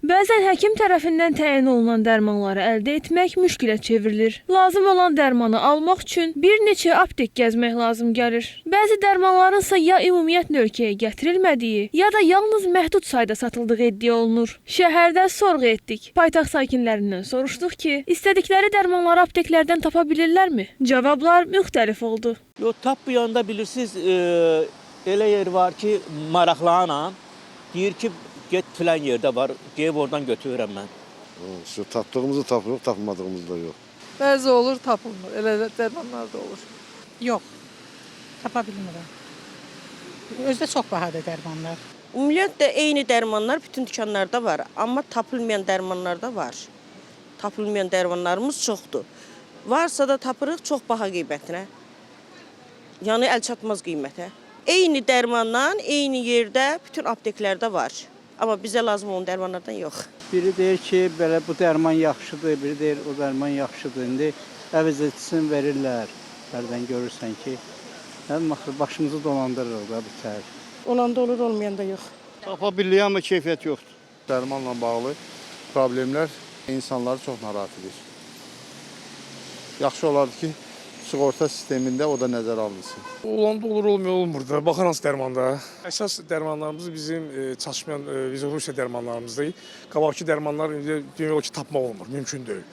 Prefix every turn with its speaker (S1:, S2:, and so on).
S1: Bəzən həkim tərəfindən təyin olunan dərmanları əldə etmək müşkilə çevrilir. Lazım olan dərmanı almaq üçün bir neçə aptek gəzmək lazım gəlir. Bəzi dərmanlarınsa ya ümumiyyətlə ölkəyə gətirilmədiyi, ya da yalnız məhdud sayda satıldığı iddia olunur. Şəhərdə sorğu etdik. Paytaxt sakinlərindən soruşduq ki, istədikləri dərmanları apteklərdən tapa bilirlərmi? Cavablar müxtəlif oldu.
S2: Tapmayanda bilirsiniz, elə yer var ki, maraqlanan deyir ki, get filan yerdə var, deyib oradan götürürəm mən.
S3: Tapdığımızı tapırıq, tapmadığımız da yox.
S4: Bəzi olur, tapılmır. Elə dərmanlar da olur.
S5: Yox, tapa bilmirəm. Özdə çox bahadır dərmanlar.
S6: Ümumiyyətlə eyni dərmanlar bütün dükanlarda var, amma tapılmayan dərmanlar da var. Tapılmayan dərmanlarımız çoxdur. Varsa da tapırıq çox baha qiymətinə. Yəni əlçatmaz qiymətə. Eyni dərmandan eyni yerdə bütün apteklərdə var. Amma bizə lazım olan dərmanlardan yox.
S7: Biri deyir ki, belə bu dərman yaxşıdır, biri deyir o dərman yaxşıdır. İndi əvəzəçisini verirlər. Hərdən görürsən ki, başımızı dolandırır da bitər.
S6: Olanda olur, olmayanda yox.
S3: Tapa biliyor amma keyfiyyət yoxdur.
S8: Dərmanla bağlı problemlər insanları çox narahat edir. Yaxşı olardı ki, sığorta sistemində o da nəzərə alınsın.
S9: Olanda olur, olmur da. Baxın hansı dərmanda. Əsas dərmanlarımız bizim çatışmayan Rusiya dərmanlarımızdır. Qabaqki dərmanlar demək olar ki, tapmaq olmur, mümkün deyil.